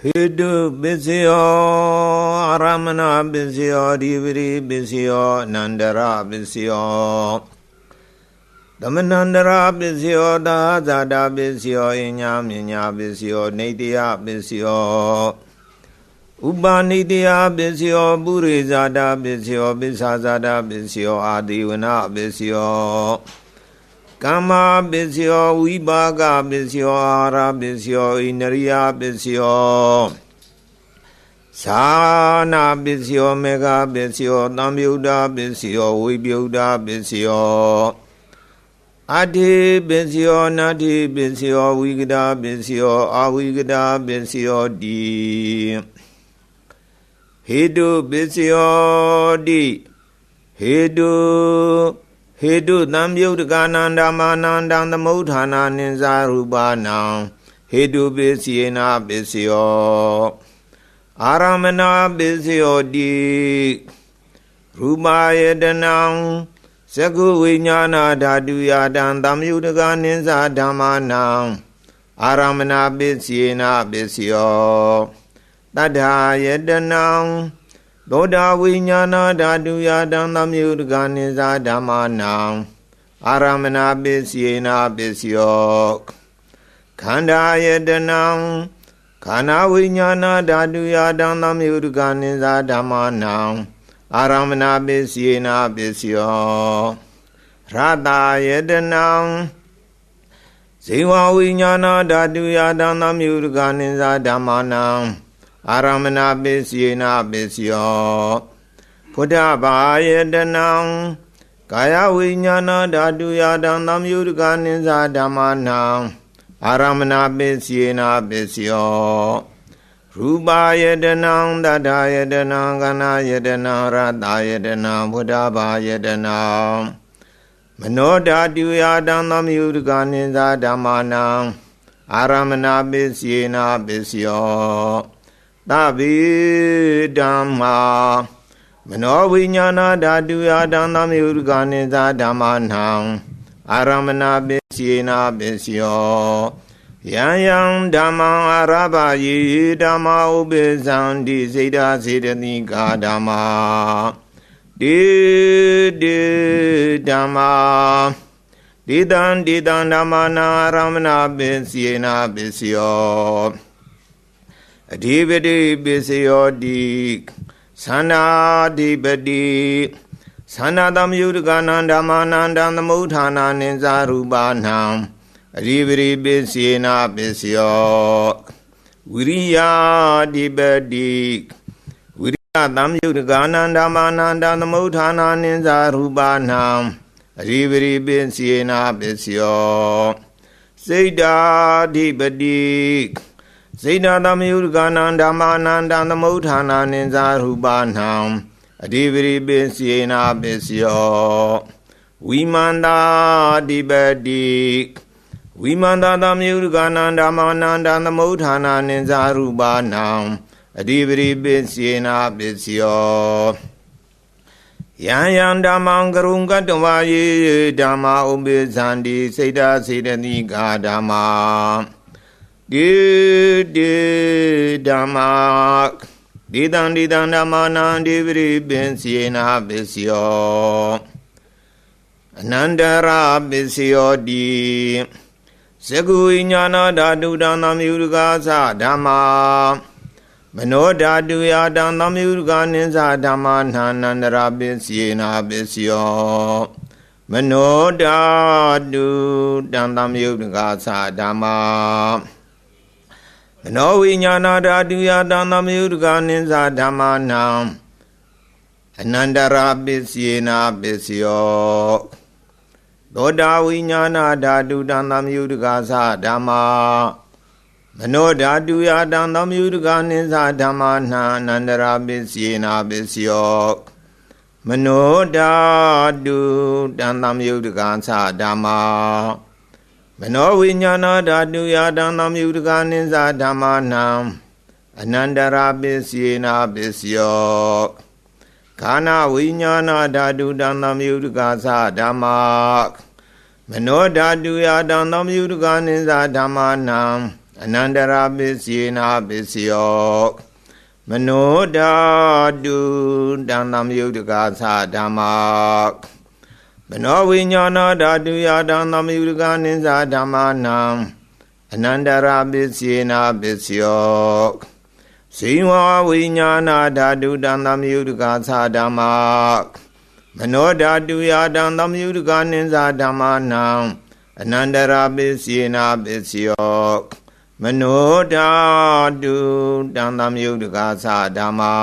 Hidu Bisio Aramana Bisio Diviri Bisio Nandara Bisio Damanandara Bisio Dazada Bisio Inyam Bisio Nidia Bisio Ubanidia Bisio Burizada Bisio Bisazada Bisio Adiwana Bisio Kama Bisio Wibaga Bisio Ara Bisio Inaria Bisio Sana Bisio Mega Bisio Namyuda Bisio Wibuda Bisio Adi Bisio Nadi Bisio Wigada Bisio Awigada Bisio Di Hidu Bisio Di Hidu Namyudagananda Mananda the Mutana Ninza Rubana Hidu Bisiena Bisio Aramana Bisio Di Rubaya Danang Segu Vinyana Daduya Dan Damyudaganinza Damanang Aramana Bisiena Bisio Tada Yedanang Doda Vinyana Daduya Dandamyudganiza Damanang Aramana Bisiena Bisio Kanda Yedanang Kana Vinyana Daduya Dandamyudganiza Damanang Aramana Bisiena Bisio Rada Yedanang Siva Vinyana Daduya Dandamyudganiza Damanang Aramana Bisiena Bisio Pudabaya Danang Kaya Vinyana Daduya Dandam Yudganiza Damanang Aramana Bisiena Bisio Rubaya Danang Dadaya Danang Ganaya Danang Radaya Danang Pudabaya Danang Manoda Duya Dandam Yudganiza Damanang Aramana Bisiena Bisio Tabi Dhamma Mano Vinyana Daduya Dandam Yudganiza Damanang Aramana Bisiena Bisio Yang Dhamma Arabayi Dhamma Ubizandi Zeda Zedanika Dhamma Di Dhamma Didan Dhamma Aramana Bisiena Bisio Adividi Bisio Di Sana Dibadi Sanadam Yudgananda Mananda the Mutana Ninza Rubanam Adividi Bisiena Bisio Viriya Dibadi Viriya Dam Yudgananda Mananda the Mutana Ninza Rubanam Adividi Bisiena Bisio Seda Dibadi Zeda Damyudgananda Mananda the Mutana Ninza Rubanam Adiviri Bisiena Bisio Vimanda Dibadi Vimanda Damyudgananda Mananda the Mutana Ninza Rubanam Adiviri Bisiena Bisio Yan Damangarunga Davayi Dama Ubizandi Seda Sedanika Dama Di Dhamma Didan Dhamana Diviri Bisiena Bisio Anandara Bisio Di Segu Inyana Dadu Dandam Yudgasa Dhamma Mano Daduya Dandam Yudganiza Dhamma Nandara Bisiena Bisio Mano Dadu Dandam Yudgasa Dhamma No Vinyana Daduya Dandam Yudganiza Damanam Anandara Bisiena Bisio Doda Vinyana Dadu Dandam Yudgasa Dhamma Mano Daduya Dandam Yudganiza Dhamana Nandara Bisiena Bisio Mano Dadu Dandam Yudgasa Dhamma Mano Vinyana Daduya Dandam Yudganiza Damanam Anandara Bisiena Bisio Kana Vinyana Dadu Dandam Yudgasa Dhamma Mano Daduya Dandam Yudganiza Damanam အနန္တရာပစ္စယေနာပစ္စယောမနောဓာတုတံသမယုတ်တကာသဓမ္မာမနောဝိညာဏဓာတုယတံသမယုတ်တကာနိသဓမ္မာနံအနန္တရာပစ္စယေနာပစ္စယောဇိဝဝိညာဏဓာတုတံသမယုတ်တကာသဓမ္မာမနောဓာတုယတံသမယုတ်တကာနိသဓမ္မာနံအနန္တရာပစ္စယေနာပစ္စယောမနောဓာတုတံသမယုတ်တကာသဓမ္မာ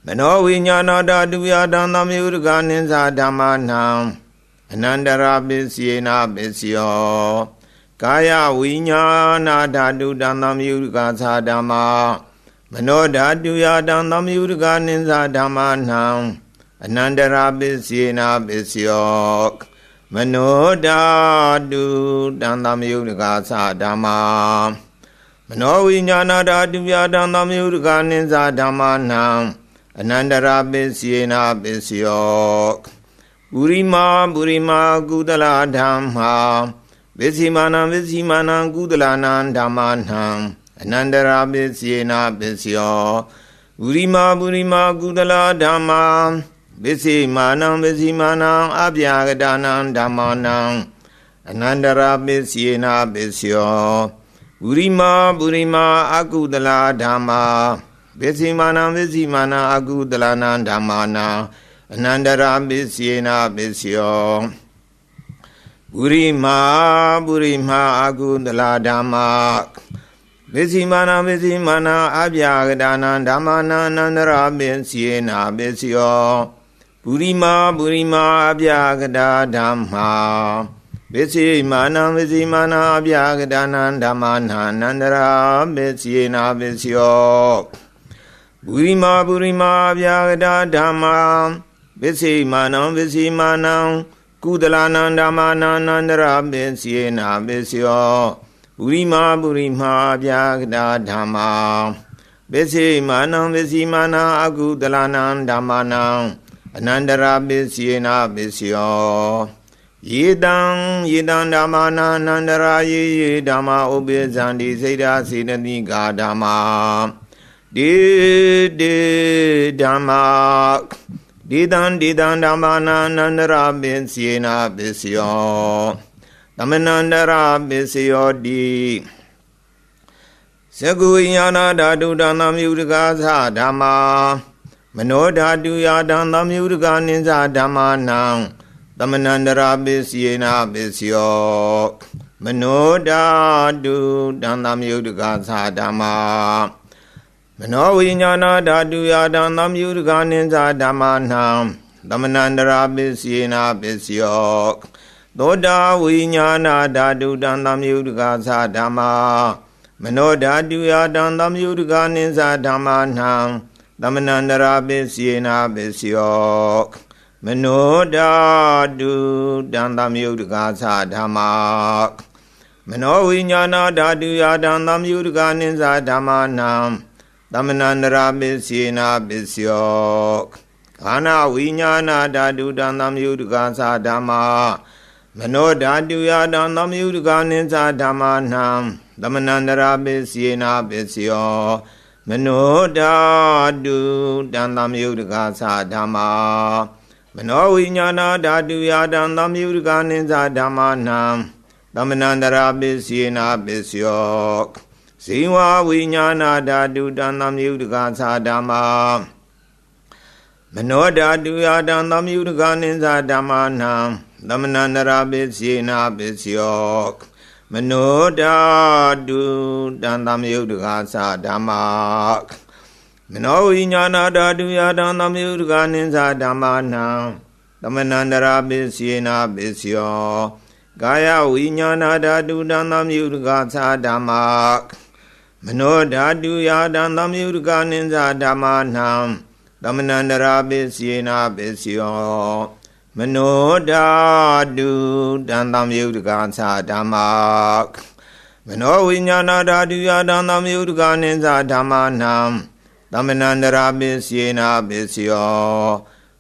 မနောဝိညာဏဓာတုယတံသမယုတ်တကာနိသဓမ္မာနံအနန္တရာပစ္စယေနာပစ္စယောကာယဝိညာဏဓာတုတံသမယုတ်တကာသဓမ္မာမနောဓာတုယတံသမယုတ်တကာနိသဓမ္မာနံအနန္တရာပစ္စယေနာပစ္စယောမနောဓာတုတံသမယုတ်တကာသဓမ္မာမနောဝိညာဏဓာတုယတံသမယုတ်တကာနိသဓမ္မာနံအနန္တရာပစ္စယေနာပစ္စယောပုရိမာပုရိမာကုသလဓမ္မာဝိစီမာနံဝိစီမာနံကုသလနာဓမ္မာနံအနန္တရာပစ္စယေနာပစ္စယောပုရိမာပုရိမာကုသလဓမ္မာဝိစီမာနံဝိစီမာနံအဗျာဂဒနာဓမ္မာနံအနန္တရာပစ္စယေနာပစ္စယောပုရိမာပုရိမာအကုသလဓမ္မာဝိစီမာနံဝိစီမာနံအကုသလနာဓမ္မာနံအနန္တရာပစ္စယေနာပစ္စယောပုရိမာပုရိမာအကုသလဓမ္မာဝိစီမာနံဝိစီမာနံအဗျာဂဒနာဓမ္မာနံအနန္တရာပစ္စယေနာပစ္စယောပုရိမာပုရိမာအဗျာဂဒဓမ္မာဝိစီမာနံဝိစီမာနံအဗျာဂဒနာဓမ္မာနံအနန္တရာပစ္စယေနာပစ္စယောပုရိမာပုရိမာအဗျာဂဒဓမ္မာဝိစီမာနံဝိစီမာနံကုသလနာဓမ္မာနံအနန္တရာပစ္စယေနာပစ္စယောပုရိမာပုရိမာအဗျာဂဒဓမ္မာဝိစီမာနံဝိစီမာနံအကုသလနာဓမ္မာနံအနန္တရာပစ္စယေနာပစ္စယောယေတံယေတံဓမ္မာနံအနန္တရာယေယေဓမ္မာဥပိဇန္တိစေတစေတတိကာဓမ္မာဒေဒေဓမ္မာဒေတံဒေတံဓမ္မာနံအနန္တရာပစ္စယေနာပစ္စယောသမနန္တရာပစ္စယောတိသကုဝိညာဏဓာတုတံသမယုတကာသဓမ္မာမနောဓာတုယတံသမယုတကာနိသဓမ္မာနံသမနန္တရာပစ္စယေနာပစ္စယောမနောဓာတုတံသမယုတကာသဓမ္မာမနောဝိညာဏဓာတုယတံသမယုတကာနိသဓမ္မာနံသမနန္တရာပစ္စယေနာပစ္စယောသောတာဝိညာဏဓာတုတံသမယုတကာသဓမ္မာမနောဓာတုယတံသမယုတကာနိသဓမ္မာနံသမနန္တရာပစ္စယေနာပစ္စယောမနောဓာတုတံသမယုတကာသဓမ္မာမနောဝိညာဏဓာတုယတံသမယုတကာနိသဓမ္မာနံသမနန္တရာပစ္စယေနာပစ္စယောခန္ဓာဝိညာဏဓာတုတံသမယုတကာသဓမ္မာမနောဓာတုယတံသမယုတကာနိသဓမ္မာနံသမနန္တရာပစ္စယေနာပစ္စယောမနောဓာတုတံသမယုတကာသဓမ္မာမနောဝိညာဏဓာတုယတံသမယုတကာနိသဓမ္မာနံသမနန္တရာပစ္စယေနာပစ္စယောဇိဝဝိညာဏဓာတုတံသမယုတကာသဓမ္မာမနောဓာတုယတံသမယုတကာနိသဓမ္မာနံသမနန္တရာပစ္စယေနာပစ္စယောမနောဓာတုတံသမယုတကာသဓမ္မာမနောဝိညာဏဓာတုယတံသမယုတကာနိသဓမ္မာနံသမနန္တရာပစ္စယေနာပစ္စယောကာယဝိညာဏဓာတုတံသမယုတကာသဓမ္မာမနောဓာတုယတံသမယုတကာနိသဓမ္မာနံသမနန္တရာပစ္စယေနာပစ္စယောမနောဓာတုတံသမယုတကာသဓမ္မာမနောဝိညာဏဓာတုယတံသမယုတကာနိသဓမ္မာနံသမနန္တရာပစ္စယေနာပစ္စယော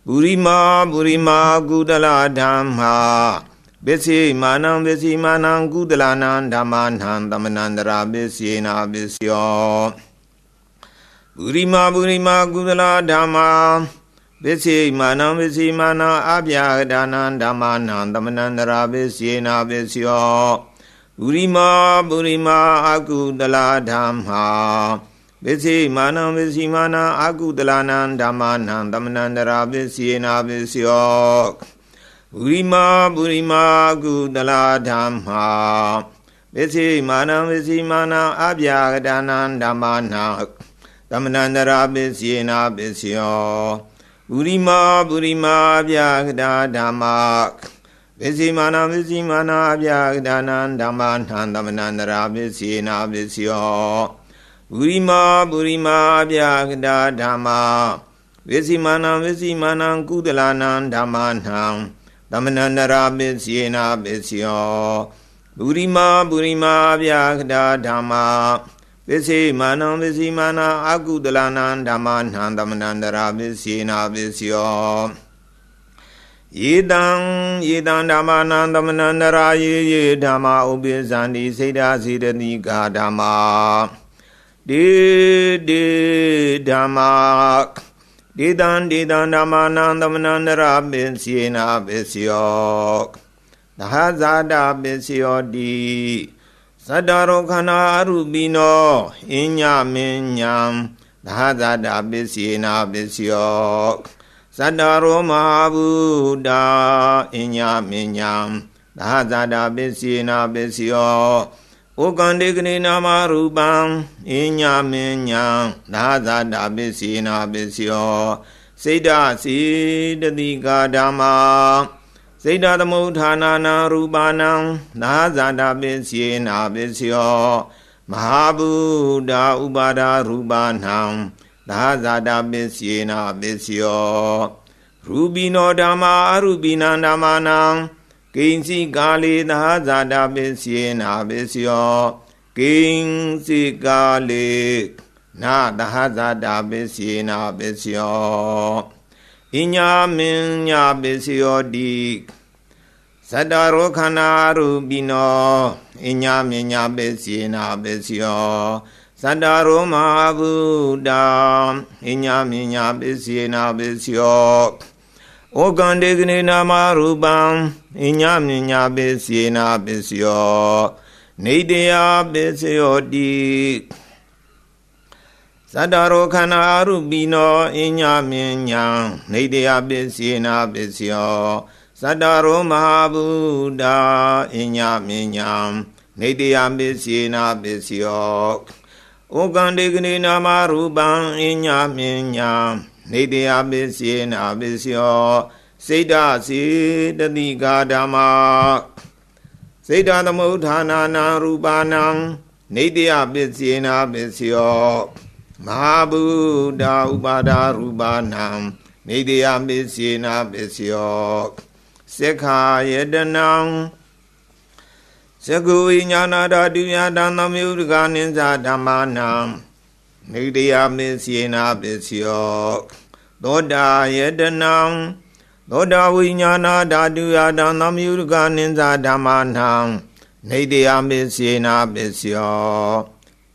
ပုရိမာပုရိမာကုသလဓမ္မာဝ ပိစီမာနံပိစီမာနံကုသလနံဓမ္မနံသမဏန္တရာပိစီနာပိစီယောပုရိမာပုရိမာကုသလဓမ္မာပိစီမာနံပိစီမာနံအပြာဒာနံဓမ္မနံသမဏန္တရာပိစီနာပိစီယောပုရိမာပုရိမာအကုသလဓမ္မာပိစီမာနံပိစီမာနံအကုသလနံဓမ္မနံသမဏန္တရာပိစီနာပိစီယောပုရိမာပုရိမာကုသလဓမ္မာပိစီမာနံပိစီမာနံအပြာဒာနံဓမ္မနံသမဏန္တရာပိစီနာပိစီယောပုရိမာပုရိမာအပြာဒာဓမ္မာပိစီမာနံပိစီမာနံအပြာဒာနံဓမ္မနံသမဏန္တရာပိစီနာပိစီယောပုရိမာပုရိမာအပြာဒာဓမ္မာပိစီမာနံပိစီမာနံကုသလနံဓမ္မနံသမဏန္တရာပိစီနာပိစီယောပုရိမာပုရိမာအပြာဒာဓမ္မာပိစီမာနံပိစီမာနံအကုသလနံဓမ္မနံသမဏန္တရာပိစီနာပိစီယောယေတံဓမ္မနံသမဏန္တရာယေဓမ္မာဥပိသန္တိစေတစီတတိကာဓမ္မာဒေဓမ္မာဒေတံဓမ္မနံသမဏန္တရာပိစီနာပိစီယောသဟဇာတပိစီယောတိသတ္တရောခန္ဓာအရူပိနောအညမင်းညာသဟဇာတပိစီနာပိစီယောသတ္တရောမဟာဗုဒ္ဓအညမင်းညာသဟဇာတပိစီနာပိစီယောဩကန္တေကနေနာမရူပံအညမင်းညာသဟဇာတပိစီနာပိစီယောစိတ်တစီတတိကာဓမ္မာစိတ်တသမုဋ္ဌာနာနာရူပနံသဟဇာတပိစီနာပိစီယောမဟာဗုဒ္ဓဥပါဒရူပနံသဟဇာတပိစီနာပိစီယောရူပိနောဓမ္မာအရူပိနံဓမ္မနံကိဉ္စီကာလေသဟဇာတပိစီနာပိစီယောကိဉ္စီကာလေနာသဟဇာတပိစီနာပိစီယောအညမင်းညာပိစီယောတိသတ္တရောခန္ဓာရူပိနောအညမင်းညာပိစီနာပိစီယောသတ္တရောမဟာဗုဒ္ဓအညမင်းညာပိစီနာပိစီယောဩကန္တေကနေနာမရူပံအညမင်းညာပိစီနာပိစီယောနေတယပိစီယောတိသတ္တရောခန္ဓာအရူပိနောအညမင်းညာနေတယပိစီနာပိစီယောသတ္တရောမဟာဗုဒ္ဓအညမင်းညာနေတယပိစီနာပိစီယောဩကန္တေကနေနာမရူပံအညမင်းညာနေတယပိစီနာပိစီယောစိတ်တစီတတိကာဓမ္မာစိတ်တသမုဋ္ဌာနာနာရူပနံနေတယပိစီနာပိစီယောမဟာဗုဒ္ဓဥပါဒရူပနံနေတယပိစီနာပိစီယောသက္ခာယတနံသကုဝိညာဏဓာတုယတံသမယုတကနိစ္စဓမ္မနံနေတယပိစီနာပိစီယောသောတာယတနံသောတာဝိညာဏဓာတုယတံသမယုတကနိစ္စဓမ္မနံနေတယပိစီနာပိစီယော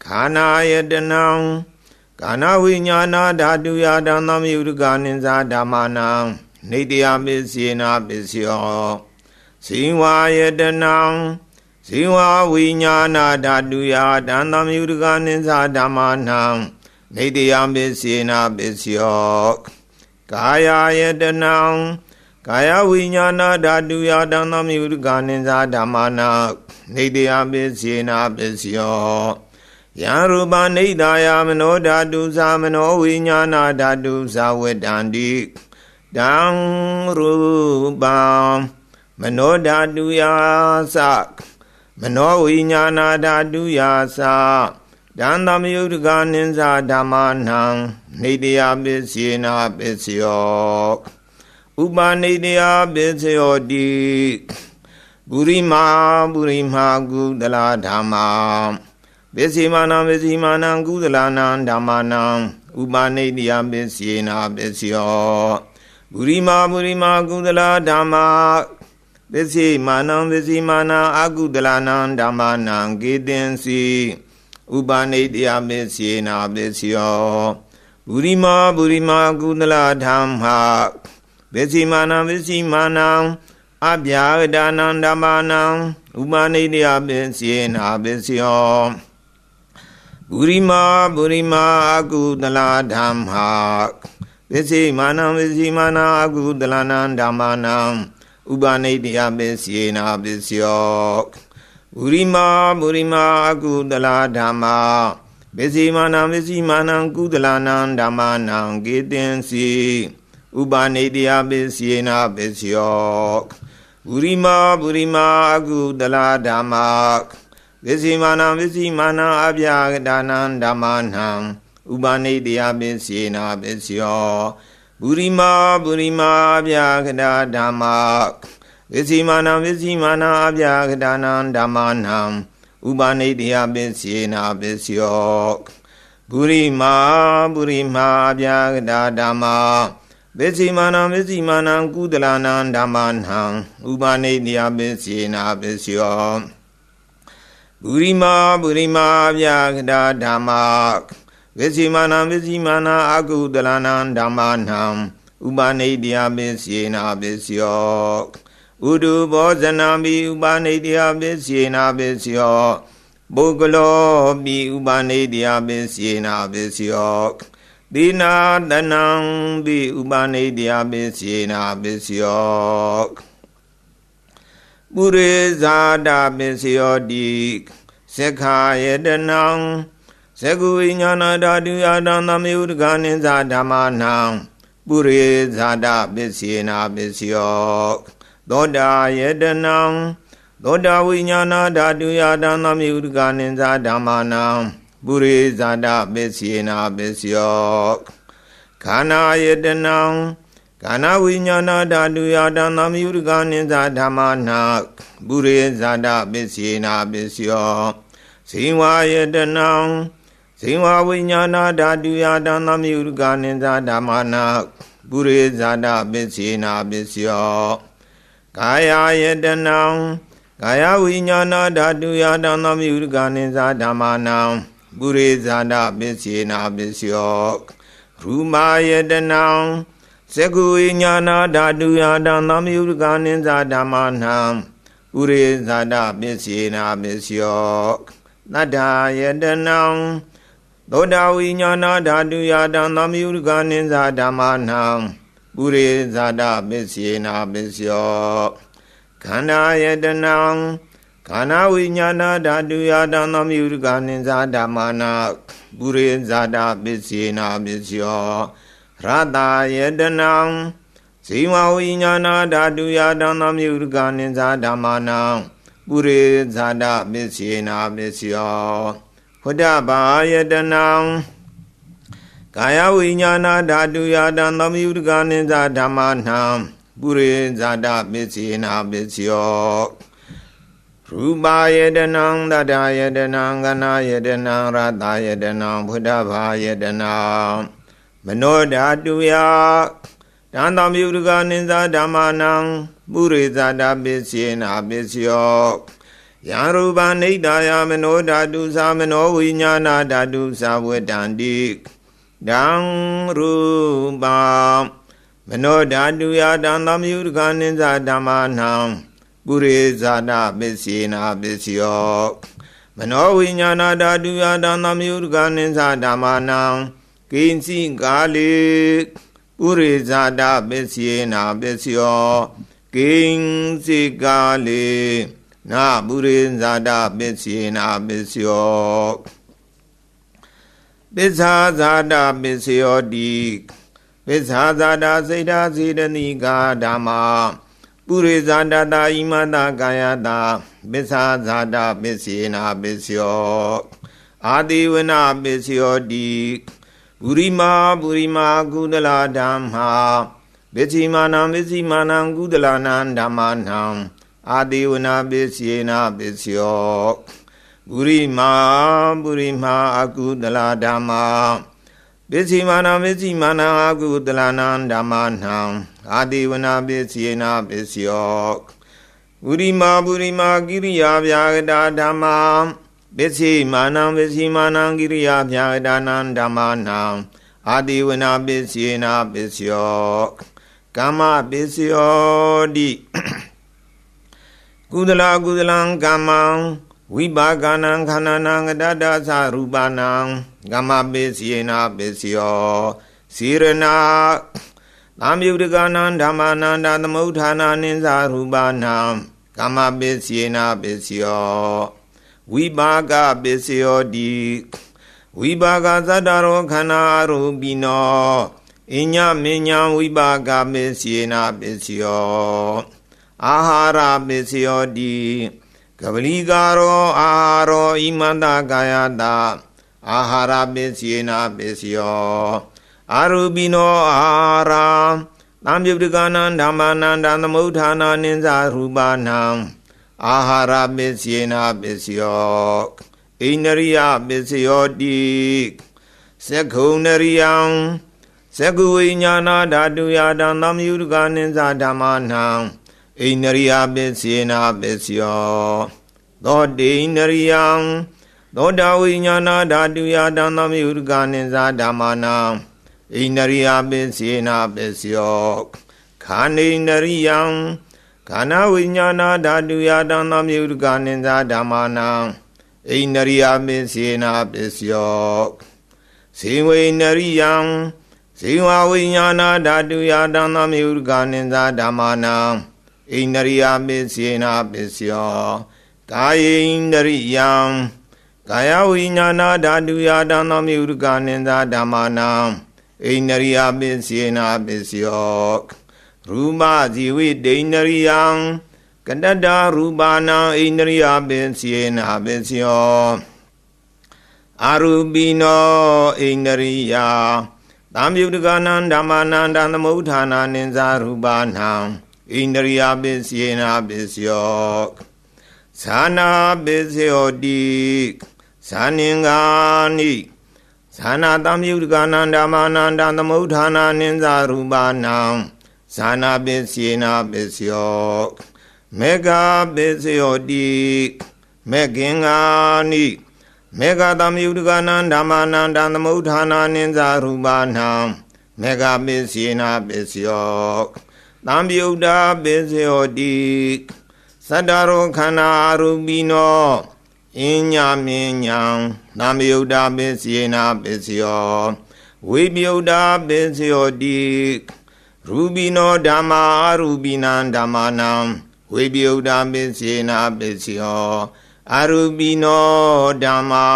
ခန္ဓာယတနံကာနဝိညာဏဓာတုယတံသမယုတကနိစ္စဓမ္မနံနေတယပိစီနာပိစီယောဇိဝယတနံဇိဝဝိညာဏဓာတုယတံသမယုတကနိစ္စဓမ္မနံနေတယပိစီနာပိစီယောကာယယတနံကာယဝိညာဏဓာတုယတံသမယုတကနိစ္စဓမ္မနံနေတယပိစီနာပိစီယောယံရူပနိဒာယမနောဓာတုသမနောဝိညာဏဓာတုသဝတ္တန္တိတံရူပံမနောဓာတုယသမနောဝိညာဏဓာတုယတံသမယုတကနိစ္စဓမ္မနံနေတယပိစီနာပိစီယောဥပနိတယပိစီယောတိပုရိမာကုသလဓမ္မာပိစီမာနံပိစီမာနံကုသလနံဓမ္မနံဥပနိတယပိစီနာပိစီယောပုရိမာကုသလဓမ္မာ ပစ္စေမာနံပစ္စေမာနံအကုသလနံဓမ္မနံကေတင်စီဥပနိတယပစ္စေနာပစ္စယောဘူရိမာဘူရိမာကုသလဓမ္မပစ္စေမာနံပစ္စေမာနံအဗျာဂဒနံဓမ္မနံဥပနိတယပစ္စေနာပစ္စယောဘူရိမာဘူရိမာအကုသလဓမ္မပစ္စေမာနံပစ္စေမာနံအကုသလနံဓမ္မနံဥပနိတယပစ္စေနာပစ္စယောဘူရိမာဘူရိမာအကုသလဓမ္မပစ္စေမာနံပစ္စေမာနံကုသလနံဓမ္မနံကေတင်စီဥပနိတယပစ္စေနာပစ္စယောဘူရိမာဘူရိမာအကုသလဓမ္မပစ္စေမာနံပစ္စေမာနံအဗျာဂဒနံဓမ္မနံဥပနိတယပစ္စေနာပစ္စယောဘူရိမာဘူရိမာအဗျာဂဒဓမ္မပစ္စေမာနံပစ္စေမာနံအဗျာဂဒနံဓမ္မနံဥပနိတယပစ္စေနာပစ္စယောဘူရိမာဘူရိမာအဗျာဂဒဓမ္မပစ္စေမာနံပစ္စေမာနံကုသလနံဓမ္မနံဥပနိတယပစ္စေနာပစ္စယောဘူရိမာဘူရိမာအဗျာဂဒဓမ္မပစ္စေမာနံပစ္စေမာနံအကုသလနံဓမ္မနံဥပနိတယပစ္စေနာပစ္စယောဥဒုဘောဇနံပိဥပနိတယပစ္စေနာပစ္စယောပုဂ္ဂလောပိဥပနိတယပစ္စေနာပစ္စယောသီနာတနံပိဥပနိတယပစ္စေနာပစ္စယောပုရိဇာတပစ္စယောတိသက္ခာယတနံသကုဝိညာဏဓာတုယတံသမယုတ္တကနိသဓမ္မနံပုရိဇာတပစ္စေနာပစ္စယောသောတာယတနံသောတာဝိညာဏဓာတုယတံသမယုတ္တကနိသဓမ္မနံပုရိဇာတပစ္စေနာပစ္စယောခန္ဓာယတနံခန္ဓာဝိညာဏဓာတုယတံသမယုတ္တကနိသဓမ္မနံပုရိဇာတပစ္စေနာပစ္စယောဇိဝယတနံဇိဝဝိညာဏဓာတုယတံသမယုတ္တကနိသဓမ္မနံပုရိဇာတပစ္စေနာပစ္စယောကာယယတနံကာယဝိညာဏဓာတုယတံသမယုတ္တကနိသဓမ္မနံပုရိဇာတပစ္စေနာပစ္စယောရူမာယတနံသက္ကုဝိညာဏဓာတုယတံသမယုတ္တကနိသဓမ္မနံပုရိဇာတပစ္စေနာပစ္စယောသတ္ထာယတနံသောတာဝိညာဏဓာတုယတံသမယုတ္တကနိသဓမ္မနံပုရိဇာတပစ္စေနာပစ္စယောခန္ဓာယတနံခန္ဓာဝိညာဏဓာတုယတံသမယုတ္တကနိသဓမ္မနံပုရိဇာတပစ္စေနာပစ္စယောရတယတနံဇိဝဝိညာဏဓာတုယတံသမယုတ္တကနိသဓမ္မနံပုရိဇာတပစ္စေနာပစ္စယောဖုဒ္ဓဘာယတနံကာယဝိညာဏဓာတုယတံသမယုတ္တကနိသဓမ္မနံပုရိဇာတပစ္စေနာပစ္စယောရူပါယတနံတတယတနံကနာယတနံရတယတနံဖုဒ္ဓဘာယတနံမနောဓာတုယတံသမယုတ္တကနိသဓမ္မနံပုရိဇာတပစ္စေနာပစ္စယောယံရူပနိဒာယမနောဓာတုသမနောဝိညာဏဓာတုသဝတ္တန္တိဒံရူပမနောဓာတုယတံသမယုတ္တကနိသဓမ္မနံပုရိဇာတပစ္စေနာပစ္စယောမနောဝိညာဏဓာတုယတံသမယုတ္တကနိသဓမ္မနံကိဉ္စီကာလေပုရိဇာတပစ္စေနာပစ္စယောကိဉ္စီကာလေနာပုရိဇာတပစ္စေနာပစ္စယောပစ္ဆာဇာတပစ္စယောတိပစ္ဆာဇာတစေတစေတနိကာဓမ္မာပုရိဇာတတာဣမတကာယတာပစ္ဆာဇာတပစ္စေနာပစ္စယောအာတိဝနပစ္စယောတိပုရိမာပုရိမာကုသလဓမ္မာပစ္စိမာနံပစ္စိမာနံကုသလနံဓမ္မနံအာတိဝနပစ္စေနာပစ္စယောပုရိမာပုရိမာအကုသလဓမ္မာပစ္စိမာနံပစ္စိမာနံအကုသလနံဓမ္မနံအာတိဝနပစ္စေနာပစ္စယော ပုရိမာပုရိမာကိရိယာဗျာဂတာဓမ္မာပစ္စိမာနံပစ္စိမာနံကိရိယာဗျာဂတာနံဓမ္မာနံအာတိဝနာပစ္စေနာပစ္စယောကမ္မပစ္စယောတိကုသလကုသလံကမ္မံဝိပါကနံခန္ဓာနံကတ္တသရူပနံကမ္မပစ္စေနာပစ္စယောစေရဏသံယုတကနံဓမ္မာနံတသမုဋ္ဌာနာနိသရူပနံကမ္မပစ္စေနာပစ္စယောဝိပါကပစ္စယောတိဝိပါကသတ္တရောခန္ဓာရူပိနောအညမညံဝိပါကပစ္စေနာပစ္စယောအာဟာရပစ္စယောတိကပလိကာရောအာဟာရောဣမန္တကာယတာအာဟာရပစ္စေနာပစ္စယောအာရူပိနောအာဟာရသံယုတကနံဓမ္မာနံတသမုဋ္ဌာနာနိသရူပနံအာဟာရပစ္စေနာပစ္စယောဣန္ဒရိယပစ္စယောတိသက္ခုန္ဒရိယံသက္ခုဝိညာဏဓာတုယတံသမယုတကနိသဓမ္မာနံဣန္ဒရိယပစ္စေနာပစ္စယောသောတိဣန္ဒရိယံသောတာဝိညာဏဓာတုယတံသမယုတကနိသဓမ္မာနံဣန္ဒရိယပစ္စေနာပစ္စယောခန္ဓိန္ဒရိယံခန္ဓာဝိညာဏဓာတုယတံသမယုတကနိသဓမ္မာနံဣန္ဒရိယပစ္စေနာပစ္စယောဇေဝိန္ဒရိယံဇေဝဝိညာဏဓာတုယတံသမယုတကနိသဓမ္မာနံဣန္ဒရိယပစ္စေနာပစ္စယောကာယေဣန္ဒရိယံကာယဝိညာဏဓာတုယတံသမယုတကနိသဓမ္မာနံဣန္ဒရိယပစ္စေနာပစ္စယောရူပဇီဝိတဣန္ဒရိယံကတ္တရူပနာဣန္ဒရိယပစ္စေနာပစ္စယောအာရူပိနောဣန္ဒရိယသံယုတကနံဓမ္မာနံတသမုဋ္ဌာနာနိသရူပနံဣန္ဒရိယပစ္စေနာပစ္စယောသနာပစ္စယောတိသနင်္ဂာနိသနာသံယုတကနံဓမ္မာနံတသမုဋ္ဌာနာနိသရူပနံသနာပစ္စေနာပစ္စယောမေဃပစ္စယောတိမေဃင်္ဂာနိမေဃသံယုတကနံဓမ္မာနံတသမုဋ္ဌာနာနိသရူပနံမေဃပစ္စေနာပစ္စယောသံယုတပစ္စယောတိသတ္တရောခန္ဓာရူပိနောအညမညံသံယုတပစ္စေနာပစ္စယောဝိပယုတပစ္စယောတိရူပိနောဓမ္မာရူပိနံဓမ္မာနံဝိပယုတပစ္စေနာပစ္စယောအရူပိနောဓမ္မာ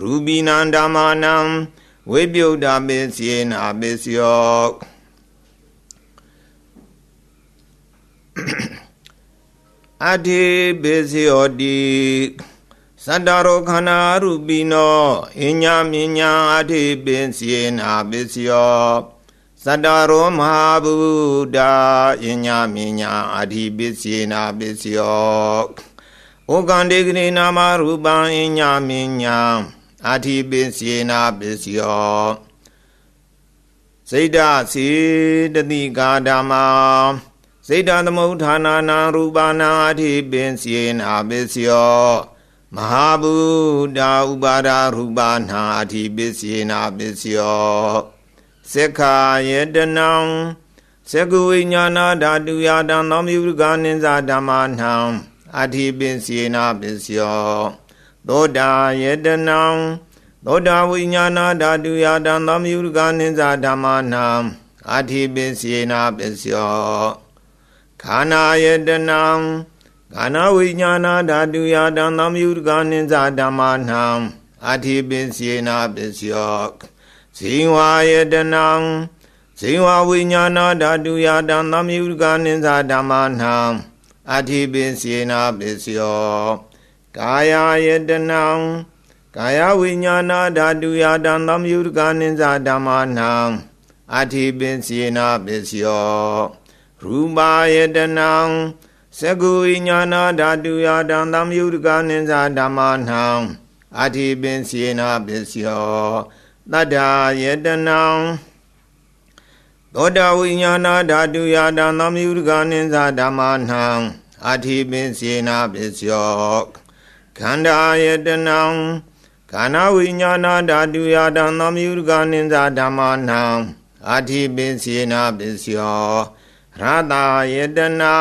ရူပိနံဓမ္မာနံဝိပယုတပစ္စေနာပစ္စယောအထေပစ္စယောတိသတ္တရောခန္ဓာရူပိနောအညမညံအထေပစ္စေနာပစ္စယောသတ္တရောမဟာဗုဒ္ဓအညမညံအထေပစ္စေနာပစ္စယောဩကံတေကရေနာမရူပံအညမညံအထေပစ္စေနာပစ္စယောစိတ္တစေတတိကာဓမ္မာစိတ္တသမုဋ္ဌာနာနံရူပနာအထေပစ္စေနာပစ္စယောမဟာဗုဒ္ဓဥပါဒရူပနာအထေပစ္စေနာပစ္စယောသက္ခာယတနံသက္ကဝိညာဏဓာတုယတံသမယုတကနိသဓမ္မာနံအထေပစ္စေနာပစ္စယောသောတာယတနံသောတာဝိညာဏဓာတုယတံသမယုတကနိသဓမ္မာနံအထေပစ္စေနာပစ္စယောခန္ဓာယတနံခန္ဓာဝိညာဏဓာတုယတံသမယုတကနိသဓမ္မာနံအထေပစ္စေနာပစ္စယောဇေဝယတနံဇေဝဝိညာဏဓာတုယတံသမယုတကနိသဓမ္မာနံအထေပစ္စေနာပစ္စယောကာယယတနံကာယဝိညာဏဓာတုယတံသမယုတကနိသဓမ္မာနံအထေပစ္စေနာပစ္စယောရူပယတနံသက္ကဝိညာဏဓာတုယတံသမယုတကနိသဓမ္မာနံအထေပစ္စေနာပစ္စယောသတ္တာယတနံသောတာဝိညာဏဓာတုယတံသမယုတကနိသဓမ္မာနံ အာတိပင်စေနာပစ္စယောခန္ဓာယတနံခန္ဓာဝိညာဏဓာတုယတံသမယုဒကနိသဓမ္မနံအာတိပင်စေနာပစ္စယောရတယတနံ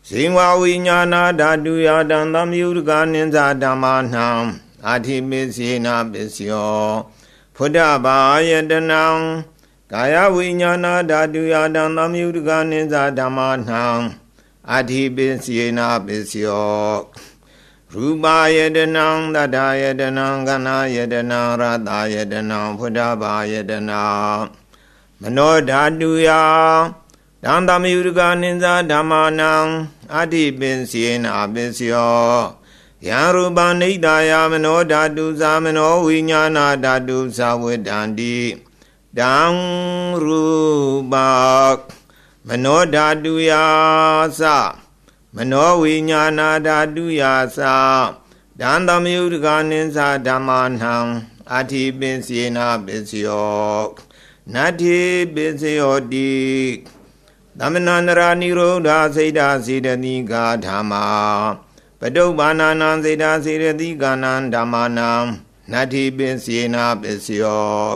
ဇိဝဝိညာဏဓာတုယတံသမယုဒကနိသဓမ္မနံအာတိပင်စေနာပစ္စယောဖုဒ္ဓဘာယတနံကာယဝိညာဏဓာတုယတံသမယုဒကနိသဓမ္မနံအာတိပင်စေနာပစ္စယောရူပယတနံတတ္တယတနံကနာယတနံရတယတနံဖုဒ္ဓဘာယတနံမနောဓာတုယတံသမယုဒကနိသဓမ္မနံအာတိပင်စေနာပစ္စယောယံရူပနိဒာယမနောဓာတုသမနောဝိညာဏဓာတုသဝေတံတိတံရူပမနောဓာတုယသမနောဝိညာဏဓာတုယတံသမယုဒကနိသဓမ္မနံအာတိပင်စေနာပစ္စယောနတ္ထိပစ္စယောတိသမဏန္တရာနိရောဓစေတစေတတိကာဓမ္မာပတုပ္ပန္နံစေတစေတတိကာနံဓမ္မနံနတ္ထိပင်စေနာပစ္စယော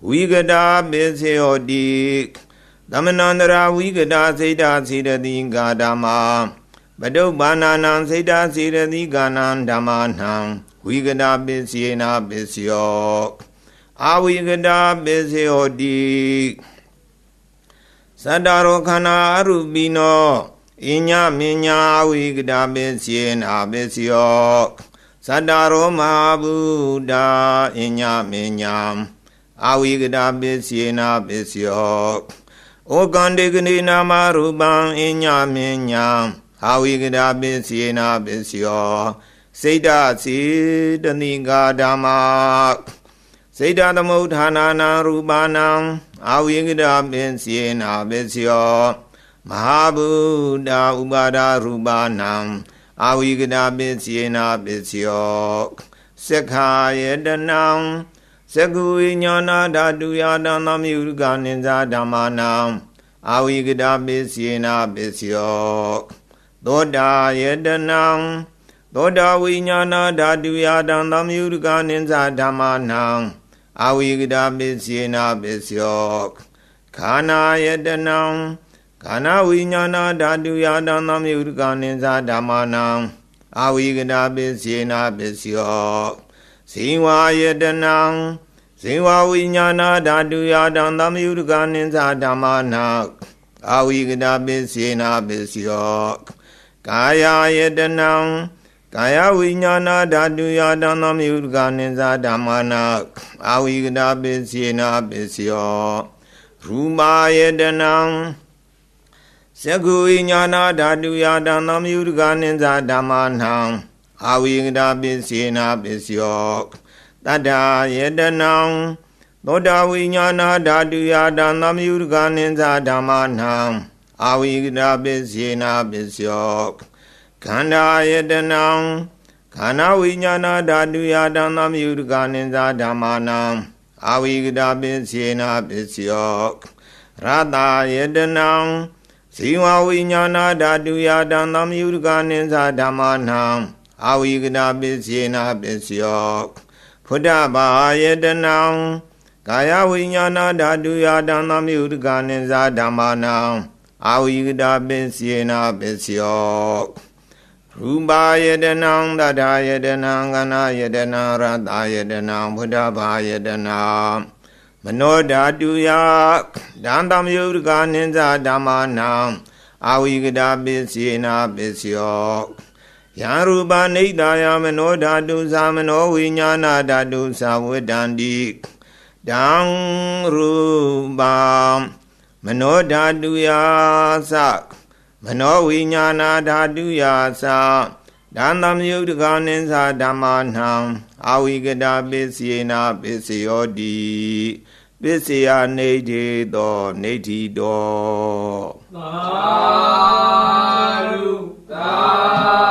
ဝိကတာပစ္စယောတိသမဏန္တရာဝိကတာစေတစေတတိကာဓမ္မာပတုပ္ပန္နံစေတစေတတိကာနံဓမ္မနံဝိကတာပစ္စေနာပစ္စယောအဝိကတာပစ္စယောတိသတ္တရောခန္ဓာအရူပိနောအညမညာဝိကတာပစ္စေနာပစ္စယောသတ္တရောမဟာဗုဒ္ဓအညမညာအဝိကတာပစ္စေနာပစ္စယောဩကန္တေကနိနာမရူပံအညမညာအဝိကတာပစ္စေနာပစ္စယောစေတစေတနိကာဓမ္မာစေတသမုဋ္ဌာနာနာရူပနာအဝိကတာပစ္စေနာပစ္စယောမဟာဗုဒ္ဓဥပါဒရူပနာအဝိကတာပစ္စေနာပစ္စယောသက္ခာယတနံသက္ခုဝိညာဏဓာတုယတံသမယုဒကနိသဓမ္မနံအဝိကတာပစ္စေနာပစ္စယောသောတာယတနံသောတာဝိညာဏဓာတုယတံသမယုဒကနိသဓမ္မနံအဝိကတာပစ္စေနာပစ္စယောခန္ဓာယတနံခန္ဓာဝိညာဏဓာတုယတံသမယုဒကနိသဓမ္မနံအဝိကတာပစ္စေနာပစ္စယောဇိဝယတနံဇိဝဝိညာဏဓာတုယတံသမယုဒကနိသဓမ္မနံအဝိကတာပစ္စေနာပစ္စယောကာယယတနံကာယဝိညာဏဓာတုယတံသမယုဒကနိသဓမ္မနံအဝိကတာပစ္စေနာပစ္စယောရူပယတနံသက္ခုဝိညာဏဓာတုယတံသမယုဒကနိသဓမ္မနံအဝိကတာပစ္စေနာပစ္စယောတတ္တယတနံသောတာဝိညာဏဓာတုယတံသမယုဒကနိသဓမ္မနံအဝိကတာပစ္စေနာပစ္စယောခန္ဓာယတနံခန္ဓာဝိညာဏဓာတုယတံသမယုဒကနိသဓမ္မနံအဝိကတာပစ္စေနာပစ္စယောရတယတနံဇိဝဝိညာဏဓာတုယတံသမယုဒကနိသဓမ္မနံအဝိကတာပစ္စေနာပစ္စယောဖုဒ္ဓဘာယတနံကာယဝိညာဏဓာတုယတံသမယုဒကနိသဓမ္မနံအဝိကတာပစ္စေနာပစ္စယောရူပယတနံတတ္တယတနံကနာယတနံရတယတနံဖုဒ္ဓဘာယတနံမနောဓာတုယတံသမယုဒကနိသဓမ္မနံအဝိကတာပစ္စေနာပစ္စယောယံရူပနိဒာယမနောဓာတုသမနောဝိညာဏဓာတုသဝေတံတိတံရူပမနောဓာတုယမနောဝိညာဏဓာတုယတံသမယုဒကနိသဓမ္မနံအဝိကတာပစ္စေနာပစ္စယောတိပစ္စယနေတိတောနေတိတောသာဓုသာ